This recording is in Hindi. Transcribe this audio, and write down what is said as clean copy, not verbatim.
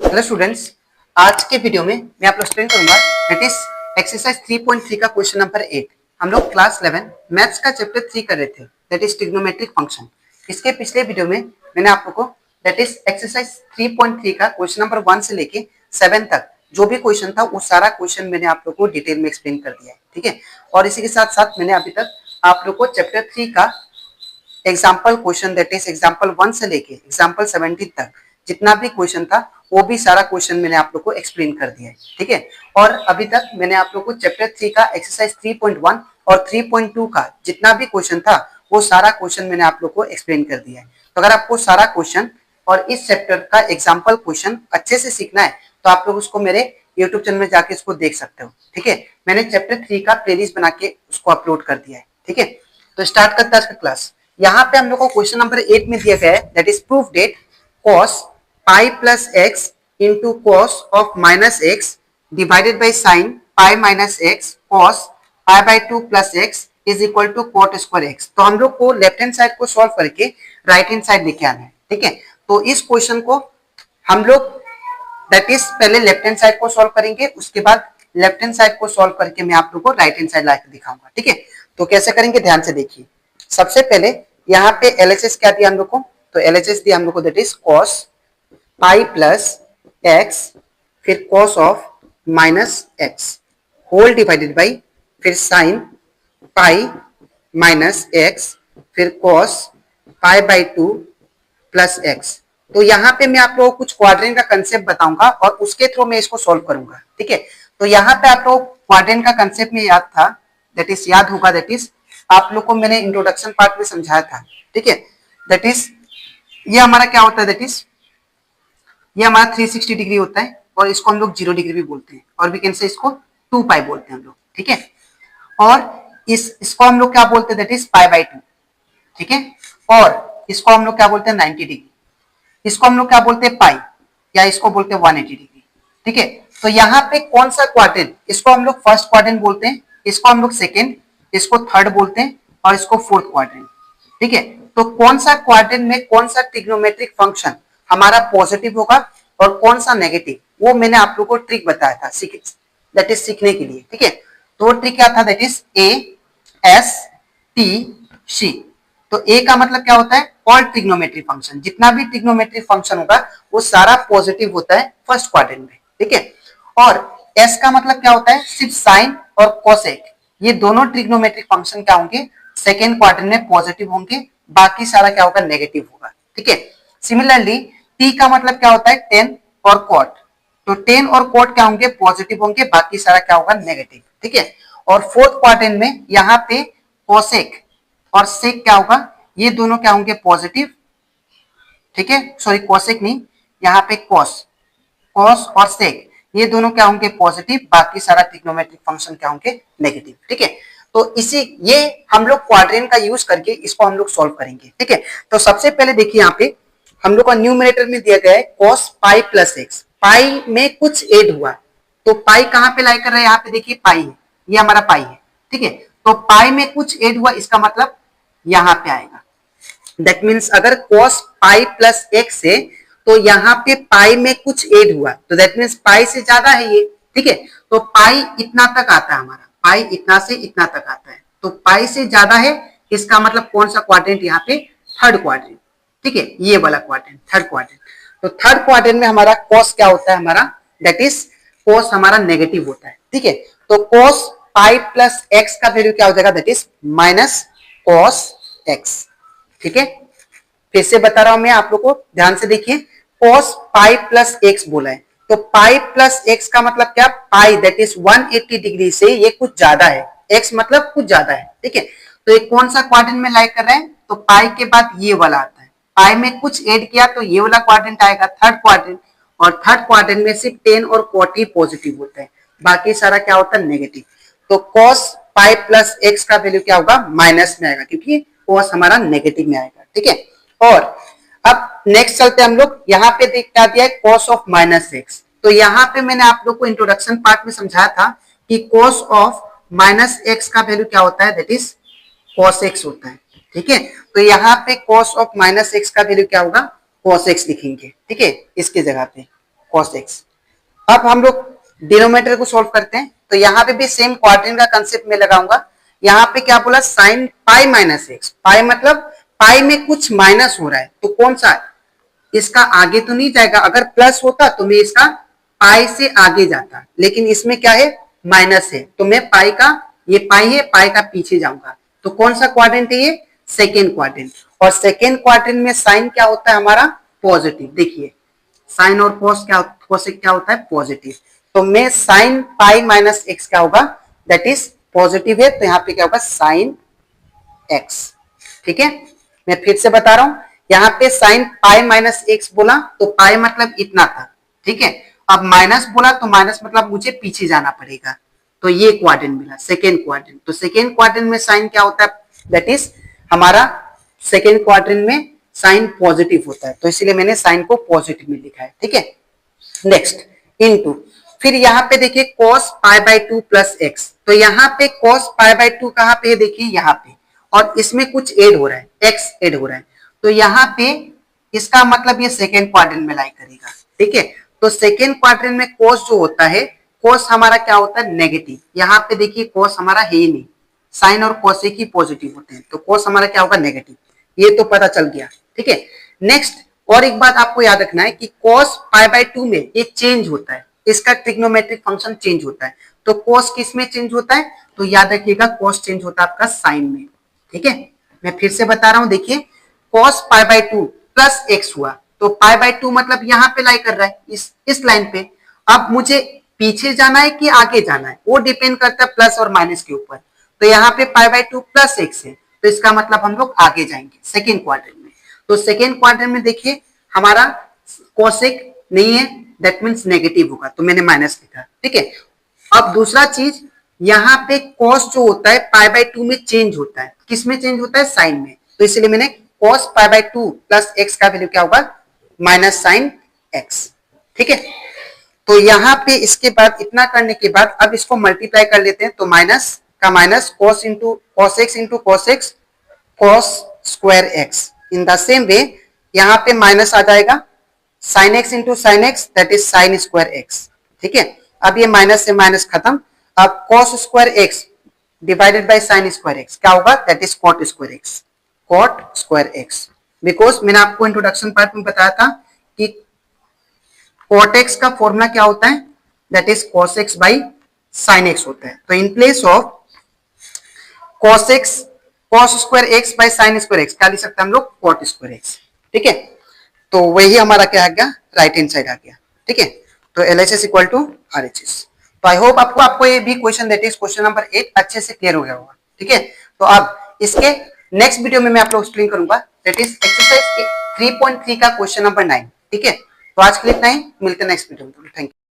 हेलो स्टूडेंट्स, आज के वीडियो में मैं आपको एक्सप्लेन करूंगा दैट इज एक्सरसाइज 3.3 का क्वेश्चन नंबर 8। हम लोग क्लास 11 मैथ्स का चैप्टर 3 कर रहे थे दैट इज ट्रिग्नोमेट्रिक फंक्शन। इसके पिछले वीडियो में मैंने आप लोगों को दैट इज एक्सरसाइज 3.3 का क्वेश्चन नंबर 1 से लेके 7 तक जो भी क्वेश्चन था वो सारा क्वेश्चन मैंने आप लोग को डिटेल में एक्सप्लेन कर दिया है, ठीक है। और इसी के साथ साथ मैंने अभी तक आप लोग को चैप्टर 3 का example question that is example 1 से लेके एग्जाम्पल 17 तक जितना भी क्वेश्चन था वो भी सारा क्वेश्चन मैंने आप लोग को एक्सप्लेन कर दिया है, ठीक है। और अभी तक मैंने आप लोग को चैप्टर 3 का एक्सरसाइज 3.1 और 3.2 का जितना भी क्वेश्चन था वो सारा क्वेश्चन मैंने आप लोग को एक्सप्लेन कर दिया है। तो अगर आपको सारा क्वेश्चन और इस चैप्टर का एग्जाम्पल क्वेश्चन अच्छे से सीखना है तो आप लोग उसको मेरे यूट्यूब चैनल में जाके इसको देख सकते हो, ठीक है। मैंने चैप्टर 3 का प्लेलिस्ट बना के उसको अपलोड कर दिया है, ठीक है। तो स्टार्ट करते हैं आज का क्लास। यहाँ पे हम लोग को क्वेश्चन नंबर 8 में दिया गया है that is prove that cos pi plus x into cos of minus x divided by sin pi minus x cos pi by 2 plus x is equal to cot square x। तो हम लोग को लेफ्ट हैंड साइड को सॉल्व करके राइट हैंड साइड लेके आना है, ठीक है। तो इस क्वेश्चन को हम लोग दैट इज पहले लेफ्ट हैंड साइड को सॉल्व करेंगे, उसके बाद लेफ्ट हैंड साइड को सॉल्व करके मैं आप लोग को राइट हैंड साइड लाके दिखाऊंगा, ठीक है। तो कैसे करेंगे ध्यान से देखिए। सबसे पहले यहाँ पे एलएचएस क्या दिया हम लोग को, तो एलएचएस दिया हम लोग को that is cos pi plus x फिर cos of minus x whole divided by फिर साइन पाई माइनस एक्स फिर cos pi by 2 plus x. तो यहाँ पे मैं आप लोगों को कुछ क्वाड्रेंट का कंसेप्ट बताऊंगा और उसके थ्रू मैं इसको सॉल्व करूंगा, ठीक है। तो यहाँ पे आप लोग क्वाड्रेंट का कंसेप्ट में याद था दैट इज याद होगा दैट इज आप लोग को मैंने इंट्रोडक्शन पार्ट में समझाया था, ठीक है। दैट इज ये हमारा क्या होता है दैट इज ये हमारा 360 डिग्री होता है और इसको हम लोग 0 डिग्री भी बोलते हैं और वी कैन से इसको 2 पाई बोलते हैं हम लोग, ठीक है। और इसको हम लोग क्या बोलते हैं दैट इज पाई बाई 2, ठीक है। और इसको हम लोग क्या बोलते हैं 90 डिग्री, इसको हम लोग क्या बोलते हैं पाई या इसको बोलते हैं 180 डिग्री, ठीक है। तो यहाँ पे कौन सा क्वाड्रेंट, इसको हम लोग फर्स्ट क्वाड्रेंट बोलते हैं, इसको हम लोग सेकेंड, इसको थर्ड बोलते हैं और इसको फोर्थ क्वाड्रेंट, ठीक है। तो कौन सा क्वाड्रेंट में कौन सा ट्रिग्नोमेट्रिक फंक्शन हमारा पॉजिटिव होगा और कौन सा नेगेटिव, वो मैंने आप लोग को ट्रिक बताया था दैट इज सीखने के लिए, ठीक है। तो ट्रिक क्या था that is A S T C. तो ए का मतलब क्या होता है ऑल ट्रिग्नोमेट्रिक फंक्शन, जितना भी ट्रिग्नोमेट्रिक फंक्शन होगा वो सारा पॉजिटिव होता है फर्स्ट क्वाड्रेंट में, ठीक है। और एस का मतलब क्या होता है सिर्फ साइन और कोसेक, ये दोनों ट्रिग्नोमेट्रिक फंक्शन क्या होंगे सेकेंड क्वाड्रेंट में पॉजिटिव होंगे, बाकी सारा क्या होगा नेगेटिव होगा, ठीक है। सिमिलरली टी का मतलब क्या होता है टेन और कॉट, तो टेन और कॉट क्या होंगे पॉजिटिव होंगे, बाकी सारा क्या होगा नेगेटिव, ठीक है। और फोर्थ क्वाड्रेंट में यहाँ पे कोसेक और सेक क्या होगा, ये दोनों क्या होंगे पॉजिटिव, ठीक है। सॉरी कोसेक नहीं, यहाँ पे कॉस और सेक ये दोनों क्या होंगे पॉजिटिव, बाकी सारा ट्रिग्नोमेट्रिक फंक्शन क्या होंगे नेगेटिव, ठीक है। तो इसी ये हम लोग क्वाड्रेंट का यूज करके इसको हम लोग सॉल्व करेंगे, ठीक है। तो सबसे पहले देखिए यहाँ पे हम लोग का न्यूमरेटर में दिया गया है cos पाई प्लस एक्स, पाई में कुछ ऐड हुआ तो पाई कहाँ पे लाई कर रहे हैं, यहाँ पे देखिए पाई है, ये हमारा पाई है, ठीक है। तो पाई में कुछ ऐड हुआ इसका मतलब यहाँ पे आएगा, दैट मीन्स अगर cos पाई प्लस एक्स है तो यहाँ पे पाई में कुछ ऐड हुआ तो दैट मीन्स पाई से ज्यादा है ये, ठीक है। तो पाई इतना तक आता है हमारा, पाई इतना से इतना तक आता है, तो पाई से ज्यादा है, इसका मतलब कौन सा क्वाड्रेंट यहाँ पे थर्ड क्वाड्रेंट, ठीक है, ये वाला क्वाड्रेंट थर्ड क्वाड्रेंट। तो थर्ड क्वाड्रेंट में हमारा cos क्या होता है हमारा दैट इज cos हमारा नेगेटिव होता है, ठीक है। तो cos पाई प्लस एक्स का वैल्यू क्या हो जाएगा that is minus cos x, ठीक है। फिर से बता रहा हूं मैं आप लोग को ध्यान से देखिए, cos पाई प्लस एक्स बोला है तो पाई प्लस एक्स का मतलब क्या, पाई दैट इज 180 डिग्री से ये कुछ ज्यादा है, एक्स मतलब कुछ ज्यादा है, ठीक है। तो ये कौन सा क्वाड्रेंट में लाई कर रहे हैं, तो पाई के बाद ये वाला आता है, पाई में कुछ ऐड किया तो ये वाला क्वाड्रेंट आएगा थर्ड क्वाड्रेंट, और थर्ड क्वाड्रेंट में सिर्फ 10 और 40 पॉजिटिव होता है, बाकी सारा क्या होता है नेगेटिव। तो cos पाई प्लस एक्स का वैल्यू क्या होगा माइनस में आएगा क्योंकि cos हमारा नेगेटिव में आएगा, ठीक है। और अब नेक्स्ट चलते हम लोग, यहाँ पे क्या दिया है cos ऑफ माइनस एक्स। तो यहाँ पे मैंने आप लोग को इंट्रोडक्शन पार्ट में समझाया था कि cos ऑफ माइनस एक्स का वैल्यू क्या होता है दैट इज cos एक्स होता है, ठीक है। तो यहाँ पे cos ऑफ माइनस एक्स का वैल्यू क्या होगा cos एक्स लिखेंगे, ठीक है, इसकी जगह पे cos x। अब हम लोग डिनोमिनेटर को सॉल्व करते हैं, तो यहाँ पे भी सेम क्वाड्रेंट का कंसेप्ट में लगाऊंगा। यहाँ पे क्या बोला, साइन पाई माइनस एक्स, पाई मतलब पाई में कुछ माइनस हो रहा है, तो कौन सा, इसका आगे तो नहीं जाएगा, अगर प्लस होता तो मैं इसका पाई से आगे जाता, लेकिन इसमें क्या है, माइनस है, तो मैं पाई का, ये पाई है, पाई का पीछे जाऊंगा। तो कौन सा क्वाड्रेंट है ये, सेकेंड क्वाड्रेंट। और सेकेंड क्वाड्रेंट में साइन क्या होता है हमारा, पॉजिटिव। देखिए साइन और कोसेक क्या होता है, पॉजिटिव। तो मैं साइन पाई माइनस एक्स क्या होगा, दैट इज पॉजिटिव है, तो यहाँ पे क्या होगा, साइन एक्स। ठीक है, मैं फिर से बता रहा हूं, यहाँ पे साइन पाई माइनस एक्स बोला तो पाई मतलब इतना था, ठीक है। अब माइनस बोला तो माइनस मतलब मुझे पीछे जाना पड़ेगा, तो ये क्वाड्रेंट मिला, सेकेंड क्वाड्रेंट। तो सेकेंड क्वाड्रेंट में साइन क्या होता है, दैट इज हमारा सेकेंड क्वाड्रेंट में साइन पॉजिटिव होता है, तो इसलिए मैंने साइन को पॉजिटिव में लिखा है। ठीक है, नेक्स्ट इनटू, फिर यहाँ पे देखिए cos pi by 2 plus x, तो यहाँ पे cos पाई बाई 2 कहाँ पे है, देखिए यहाँ पे, और इसमें कुछ ऐड हो रहा है, x ऐड हो रहा है, तो यहाँ पे इसका मतलब ये सेकेंड क्वाड्रेंट में लाई करेगा। ठीक है, तो सेकेंड क्वाड्रेंट में cos जो होता है, cos हमारा क्या होता है, नेगेटिव। यहाँ पे देखिए cos हमारा है ही नहीं, साइन और कोसेक ही पॉजिटिव होते हैं, तो cos हमारा क्या होगा, नेगेटिव। ये तो पता चल गया। ठीक है, नेक्स्ट और एक बात आपको याद रखना है कि cos पाई बाई 2 में ये चेंज होता है, इसका ट्रिग्नोमेट्रिक फंक्शन चेंज होता है। तो cos किस में चेंज होता है, तो याद रखिएगा cos चेंज होता है आपका साइन में। ठीक है, मैं फिर से बता रहा हूं, देखिए cos pi by 2 plus x हुआ, तो पाई बाई 2 मतलब यहाँ पे लाई कर रहा है, इस लाइन पे। अब मुझे पीछे जाना है कि आगे जाना है, वो डिपेंड करता है प्लस और माइनस के ऊपर। तो यहाँ पे पाई बाई 2 प्लस एक्स है, तो इसका मतलब हम लोग आगे जाएंगे सेकेंड क्वाड्रेंट में। तो सेकेंड क्वाड्रेंट में देखिए हमारा कोसेक नहीं है, दैट मीन्स नेगेटिव होगा, तो मैंने माइनस लिखा। ठीक है, अब दूसरा चीज, यहाँ पे cos जो होता है पाई बाई 2 में चेंज होता है, किस में चेंज होता है, साइन में, तो इसलिए मैंने cos pi by 2 plus x का वैल्यू क्या होगा, माइनस साइन एक्स। ठीक है, तो यहाँ पे इसके बाद इतना करने के बाद अब इसको मल्टीप्लाई कर लेते हैं, तो माइनस का minus cos into cos x into cos x, cos square x. In the same way यहाँ पे माइनस आ जाएगा, sine x into sine x, that is sine square x. ठीक है, अब ये माइनस से माइनस खत्म, अब cos square x divided by sine square x क्या होगा, that is cot square x, cot square x. Because मैंने आपको इंट्रोडक्शन पार्ट में बताया था कि cot x का फॉर्मूला क्या होता है, that is cos x by sine x होता है। तो in place of cos x, cos square x by sine square x क्या लिख सकते हैं हम लोग, cot स्क्वायर एक्स। ठीक है, तो वही हमारा क्या आ गया, राइट हैंड साइड आ गया। ठीक है, तो LHS इक्वल टू RHS। तो आई होप आपको ये भी question, that is question number 8 अच्छे से क्लियर हो गया होगा। ठीक है, तो अब इसके नेक्स्ट वीडियो में मैं आप लोग एक्सप्लेन करूंगा, दैट इज एक्सरसाइज 3.3 का क्वेश्चन नंबर 9। ठीक है, तो आज के लिए इतना ही, मिलते हैं नेक्स्ट वीडियो में। Thank you.